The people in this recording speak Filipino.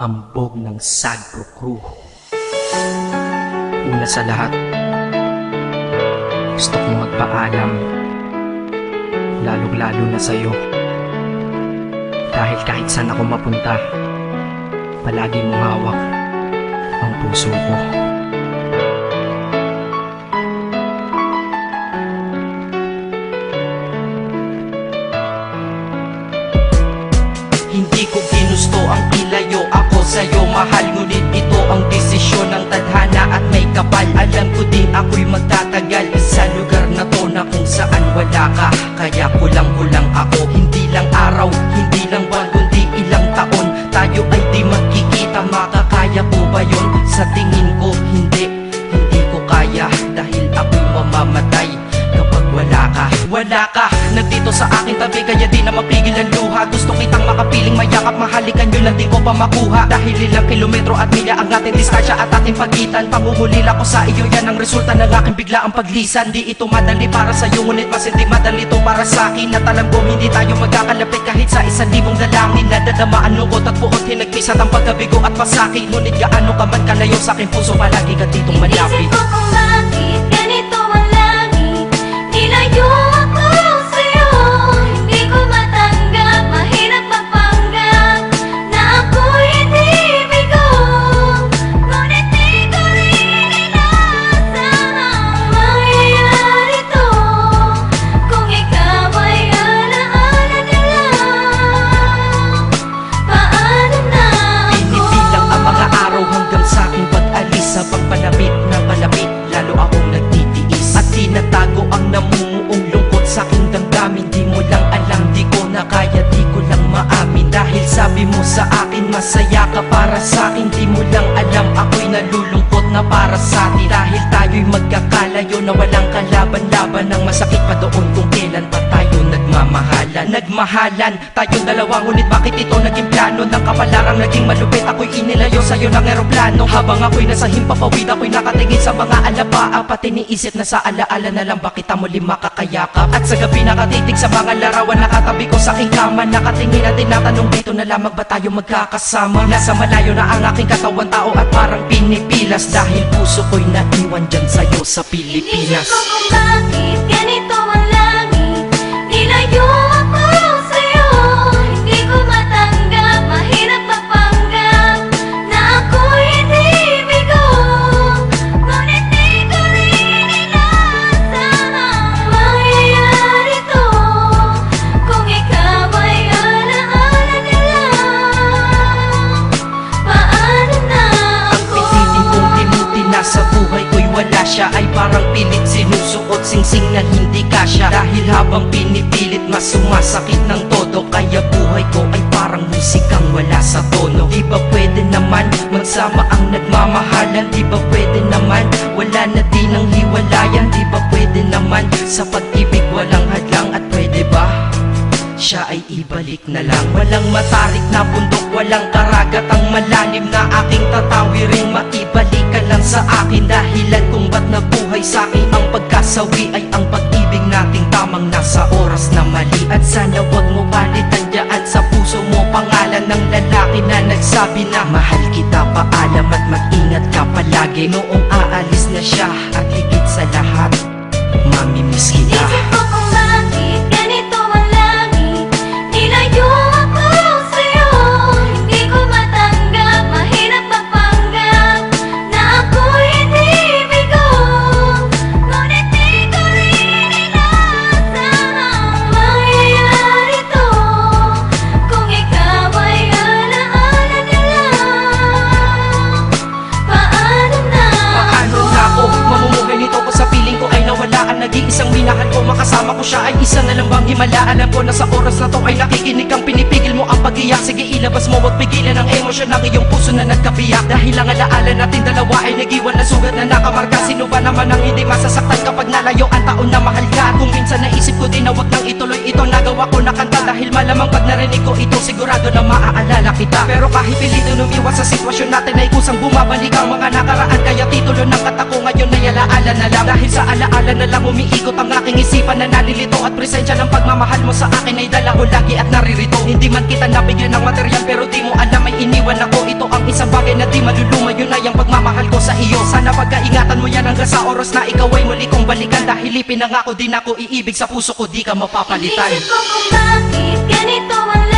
hambog ng Sagro Crew. Una sa lahat, gusto kong magpaalam, lalong-lalo na sa'yo. Dahil kahit saan ako mapunta, palagi mong hawak ang puso ko. Hindi ko ginusto ang ilayo ako sa'yo, mahal. Ngunit ito ang desisyon ng tadhana at may kapal. Alam ko di ako'y magtatagal sa lugar na to na kung saan wala ka. Kaya kulang-kulang ako, hindi lang araw, hindi lang buwan, kundi ilang taon. Tayo ay di magkikita, makakaya po ba yun? Sa tingin ko hindi ko kaya. Dahil ako'y mamamatay kapag wala ka. Wala ka, nandito sa aking tabi, kaya di na mapigil ang luha. Gusto kitang makapiling, mayakap, mahalikan yun lang di ko pa makuha. Dahil ilang kilometro at milya ang ating distansya at ating pagitan. Pangungulila ko sa iyo, yan ang resulta ng aking biglaang paglisan. Di ito madali para sa'yo, ngunit mas hindi madali ito para sa'kin. At alam ko hindi tayo magkakalapit kahit sa 1,000 dalangin. Nadadamaan lungkot at buot, hinagpisat ang pagkabigo at pasakit. Ngunit gaano ka man kalayo sa aking puso, palagi ka ditong malapit. Isip ko kung bakit ganito ang langit, nilayo ako sa'yo. Hindi ko matanggap, mahirap magpanggap na ako'y hindi bigo. Ngunit di ko rin inasahang mangyayari to. Kung ikaw ay alaala na lang, paano na ako? Pinipilang ang mga araw hanggang sa aking pag-alis. Sa pagpalapit na palapit, lalo akong nagtitiis. At tinatago ang namumuong lungkot sa aking damdamin. Di mo lang alam, di ko na kaya, di ko lang maamin. Dahil sabi mo sa akin, masaya ka para sa akin. Di mo lang alam, ako'y nalulungkot na para sa atin. Dahil tayo'y magkakalayo na walang kalaban-laban. Ang masakit pa doon kung kailan pa tayo nagmamahalan. Nagmahalan tayong dalawa, ngunit bakit ito naging plano? Ng kapalarang naging malupit, ako'y inilayo sa'yo ng eroplano. Habang ako'y nasa himpapawid, ako'y nakatingin sa mga alapaa. Pati niisip na sa alaala na lang, bakit muli makakayakap? At sa gabi nakatitig sa mga larawan, nakatabi ko sa aking kama. Nakatingin at tinatanong, dito na lamang ba tayo magkakasama? Nasa malayo na ang aking katawan, tao at parang pinipilas. Dahil puso ko'y naiwan dyan sa'yo sa Pilipinas. Inisip ko kung bakit ganito ang langit, nilayo ako sa'yo. Hindi ko matanggap, mahirap magpanggap na ako'y hindi bigo. Ngunit di ko rin inasahang mangyayari to. Kung ikaw ay alaala na lang, paano na Ang ako? pilitin kong tinuti na sa buhay ko'y wala siya, ay parang pilit sinusuot, singsing na hindi kasya. Dahil habang pinipilit, mas sumasakit ng todo. Kaya buhay ko ay parang musikang wala sa tono. Di ba pwede naman magsama ang nagmamahalan? Di ba pwede naman wala na din ang hiwalayan? Di ba pwede naman sa pag-ibig walang hadlang? At pwede ba siya ay ibalik na lang? Walang matarik na bundok, walang karagat ang malalim na aking tatawirin. Maibalik ka lang sa akin, dahilan kung ba't nabuhay sa akin ang pagkasawi ay ang pag-ibig nating tamang nasa oras na mali. At sana wag mo palitan dyan sa puso mo pangalan ng lalaki na nagsabi na mahal kita, paalam at mag-ingat ka palagi. Noong aalis na siya at higit sa lahat, mamimiss kita. Isip ko kung bakit ganito ang langit, nilayo ako sa'yo. Hindi ko matanggap, mahirap magpanggap na ako'y hindi bigo. Ngunit di ko rin inasahang mangyayari to. Kung ikaw ay alaala na lang, paano na Paano na ako mamumuhay nito ko sa piling ko ay nawala ang nag-iisang minahal ko? Makasama ko siya ay isa na lang bang himala? Alam ko na sa oras na to ay nakikinig kang pinipigil mo ang pag-iyak. Sige ilabas mo, wag pigilan ang emosyon ng iyong puso na nagkabiyak. Dahil ang alaala natin dalawa ay nag-iwan na sugat na nakamarka. Sino ba naman ang hindi masasaktan kapag nalayo ang taon na mahal ka? Kung minsan naisip ko din na wag nang ituloy ito, nagawa ko na kanta. Dahil malamang pag narinig ko ito, sigurado na maaalala kita. Pero kahit pilitin umiwas sa sitwasyon natin ay kusang bumabalik ang mga nakaraan. Kaya titulo ng kata ko ngayon ay alaala na lang. Dahil sa alaala na lang umiikot ang aking isipan na nalilito. At presensya ng pagmamahal mo sa akin ay dala ko lagi at naririto. Hindi man kita nabigyan ng material, pero di mo alam ay iniwan ako. Ito ang isang bagay na di maluluma, yun ay ang pagmamahal ko sa iyo. Sana pagkaingatan mo yan hanggang sa oras na ikaw ay muli kong balikan. Dahil ipinangako din ako iibig sa puso ko, di ka mapapalitan. Isip ko kung bakit ganito ang